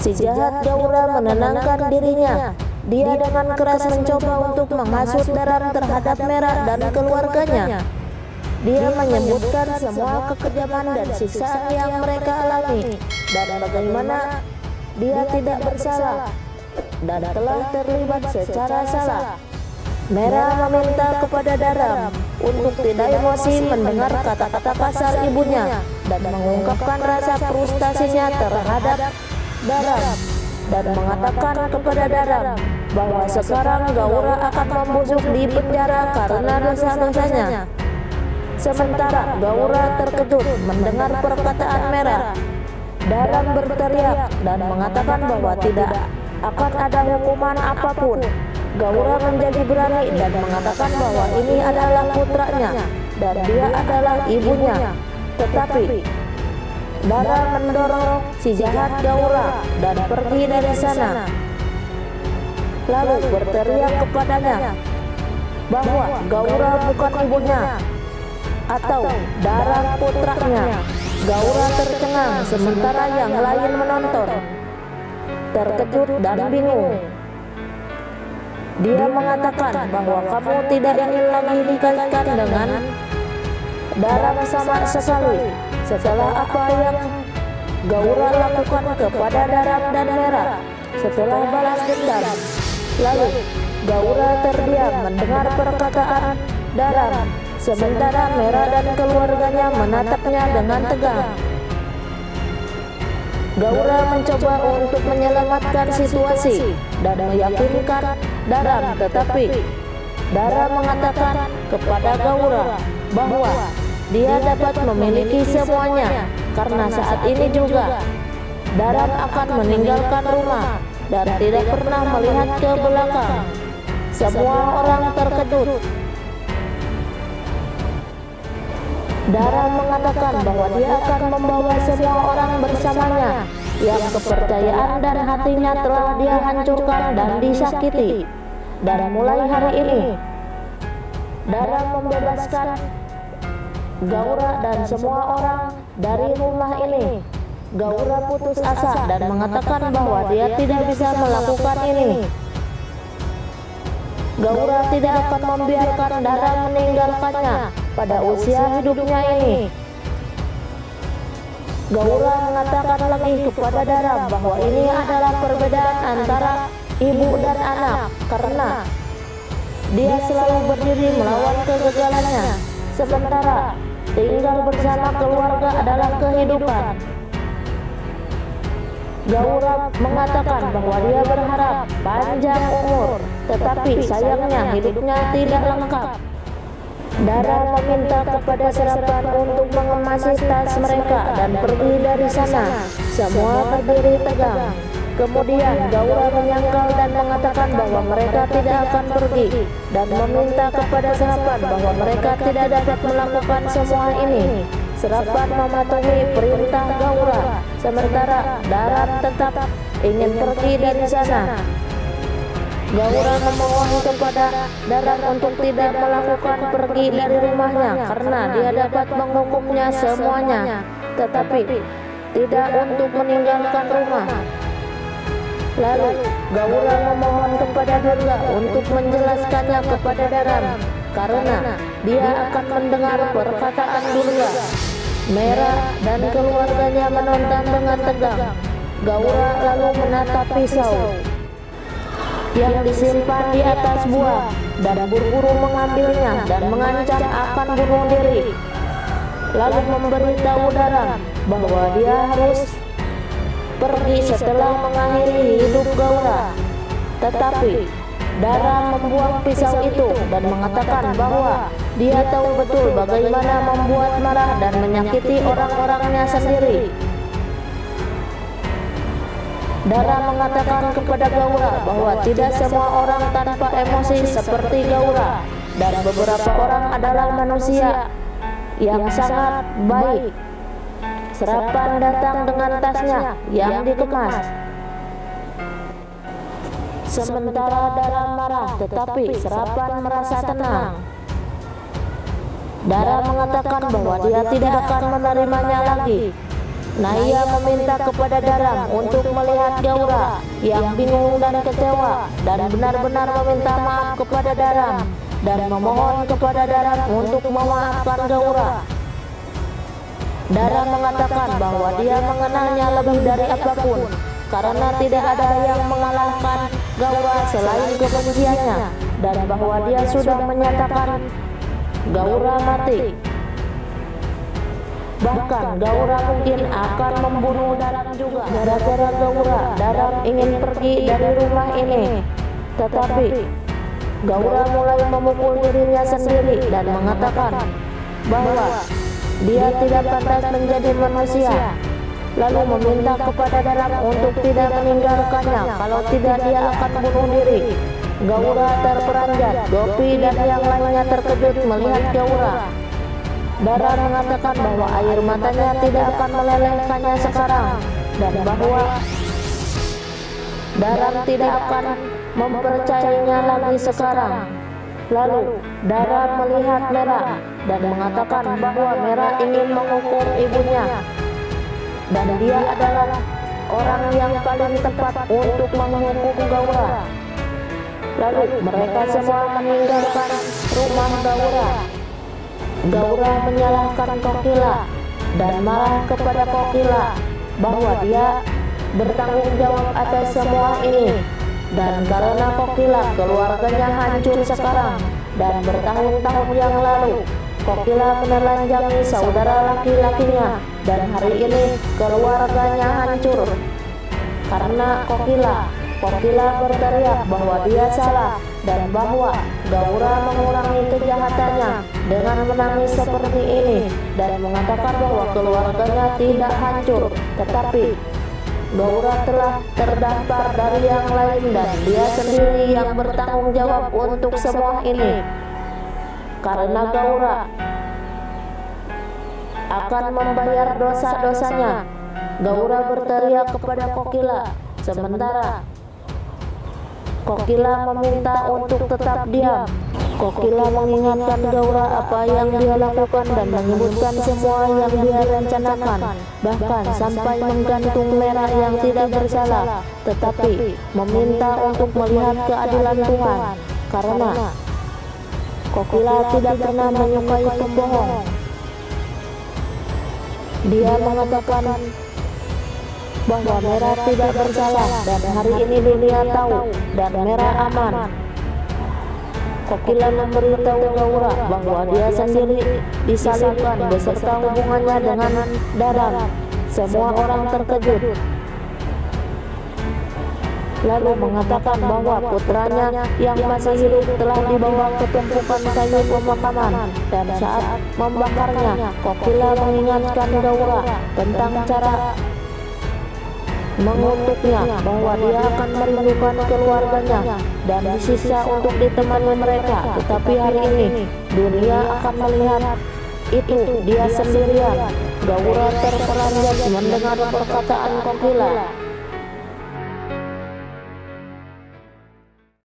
si jahat Gaura menenangkan dirinya. Dia dengan keras mencoba untuk menghasut Daram terhadap Merah dan keluarganya. Dia menyebutkan semua kekejaman dan siksaan yang mereka alami dan bagaimana dia tidak bersalah dan telah terlibat secara salah. Merah meminta kepada Daram untuk tidak emosi mendengar kata-kata kasar ibunya dan mengungkapkan rasa frustasinya terhadap Daram dan mengatakan kepada Daram bahwa sekarang Gaura akan membusuk di penjara karena dosa-dosanya. Sementara Gaura terkejut mendengar perkataan Merah. Daram berteriak dan mengatakan bahwa tidak akan ada hukuman apapun. Gaura menjadi berani dan mengatakan bahwa ini adalah putranya dan dia adalah ibunya. Tetapi Daram mendorong si jahat Gaura dan pergi dari sana, lalu berteriak kepadanya bahwa Gaura bukan ibunya atau Daram putranya. Gaura tercengang sementara yang lain menonton, terkejut dan bingung. Dia mengatakan bahwa kamu tidak ingin lagi dikaitkan dengan Daram sama sekali setelah apa yang Gaura lakukan kepada Daram dan Merah setelah balas dendam. Lalu Gaura terdiam mendengar perkataan Daram, sementara Merah dan keluarganya menatapnya dengan tegang. Gaura mencoba untuk menyelamatkan situasi dan meyakinkan Daram, tetapi Daram mengatakan kepada Gaura bahwa dia dapat memiliki semuanya karena saat ini juga Daram akan meninggalkan rumah dan tidak pernah melihat ke belakang. Semua orang terkejut. Daram mengatakan bahwa dia akan membawa semua orang bersamanya yang kepercayaan dan hatinya telah dia hancurkan dan disakiti. Dan mulai hari ini Daram membebaskan Gaura dan semua orang dari rumah ini. Gaura putus asa dan mengatakan bahwa dia tidak bisa melakukan ini. Gaura tidak akan membiarkan Daram meninggalkannya pada usia hidupnya ini. Gaura mengatakan lagi kepada Daram bahwa ini adalah perbedaan antara ibu dan anak karena dia selalu berdiri melawan kegagalannya, sementara tinggal bersama keluarga adalah kehidupan. Gaura mengatakan bahwa dia berharap panjang umur, tetapi sayangnya hidupnya tidak lengkap. Daram meminta kepada Serapan untuk mengemasi tas mereka dan pergi dari sana. Semua berdiri tegang. Kemudian Gaura menyangkal dan mengatakan bahwa mereka tidak akan pergi dan meminta kepada Serapan bahwa mereka tidak dapat melakukan semua ini. Serapan mematuhi perintah Gaura, sementara Daram tetap ingin pergi dari sana. Gaura memohon kepada Daram untuk tidak melakukan pergi dari rumahnya karena dia dapat menghukumnya semuanya, tetapi tidak untuk meninggalkan rumah. Lalu Gaura memohon kepada Durga untuk menjelaskannya kepada Daram karena dia akan mendengar perkataan Durga. Merah dan keluarganya menonton dengan tegang. Gaura lalu menatap pisau yang disimpan di atas buah dan buru-buru mengambilnya dan mengancam akan bunuh diri. Lalu memberitahu Daram bahwa dia harus pergi setelah mengakhiri hidup Gaura. Tetapi Daram membuang pisau itu dan mengatakan bahwa dia tahu betul bagaimana membuat marah dan menyakiti orang-orangnya sendiri. Daram mengatakan kepada Gaura bahwa tidak semua orang tanpa emosi seperti Gaura, dan beberapa orang adalah manusia yang sangat baik. Serapan datang dengan tasnya yang dikemas. Sementara Daram marah, tetapi Serapan merasa tenang. Daram mengatakan bahwa dia tidak akan menerimanya lagi. Naya meminta kepada Daram untuk melihat Gaura yang bingung dan kecewa, dan benar-benar meminta maaf kepada Daram dan memohon kepada Daram untuk memaafkan Gaura. Daram mengatakan bahwa dia mengenalnya lebih dari apapun, karena tidak ada yang mengalahkan Gaura selain kebenciannya, dan bahwa dia sudah menyatakan Gaura mati. Bahkan Gaura mungkin akan membunuh Daram juga. Gara-gara Gaura, Daram ingin pergi dari rumah ini. Tetapi Gaura mulai memukul dirinya sendiri dan mengatakan bahwa dia tidak pantas menjadi manusia. Lalu meminta kepada Daram untuk tidak meninggalkannya, kalau tidak dia akan bunuh diri. Gaura terperanjat. Gopi dan yang lainnya terkejut melihat Gaura. Daram mengatakan bahwa air matanya tidak akan melelehkannya sekarang, dan bahwa Daram tidak akan mempercayainya lagi sekarang. Lalu Daram melihat Mera dan mengatakan bahwa Mera ingin menghukum ibunya, dan dia adalah orang yang paling tepat untuk menghukum Gaura. Lalu mereka semua meninggalkan rumah Gaura. Gaura menyalahkan Kokila dan marah kepada Kokila bahwa dia bertanggung jawab atas semua ini, dan karena Kokila keluarganya hancur sekarang, dan bertahun-tahun yang lalu Kokila menelanjangi saudara laki-lakinya, dan hari ini keluarganya hancur karena Kokila. Kokila berteriak bahwa dia salah dan bahwa Gaura mengurangi kejahatannya dengan menangis seperti ini, dan mengatakan bahwa keluarganya tidak hancur, tetapi Gaura telah terdampar dari yang lain dan dia sendiri yang bertanggung jawab untuk semua ini. Karena Gaura akan membayar dosa-dosanya, Gaura berteriak kepada Kokila. Sementara Kokila meminta untuk tetap diam. Kokila mengingatkan Gaura apa yang dia lakukan dan menyebutkan semua yang dia rencanakan, bahkan sampai menggantung Mera yang tidak bersalah, tetapi meminta untuk melihat keadilan Tuhan, karena Kokila tidak pernah menyukai pembohong. Dia mengatakan bahwa Mera tidak bersalah, dan hari ini dunia tahu dan Mera aman. Kokila memberitahu Gaura bahwa dia sendiri disalibkan beserta hubungannya dengan Daram. Semua orang terkejut. Lalu mengatakan bahwa putranya yang masih hidup telah dibawa ke tumpukan kayu pemakaman, dan saat membakarnya, Kokila mengingatkan Gaura tentang cara mengutuknya, bahwa dia akan merindukan keluarganya dan disisa untuk ditemani mereka. Tetapi hari ini dunia akan melihat itu dia sendirian. Gaura terperanjat mendengar perkataan Kokila.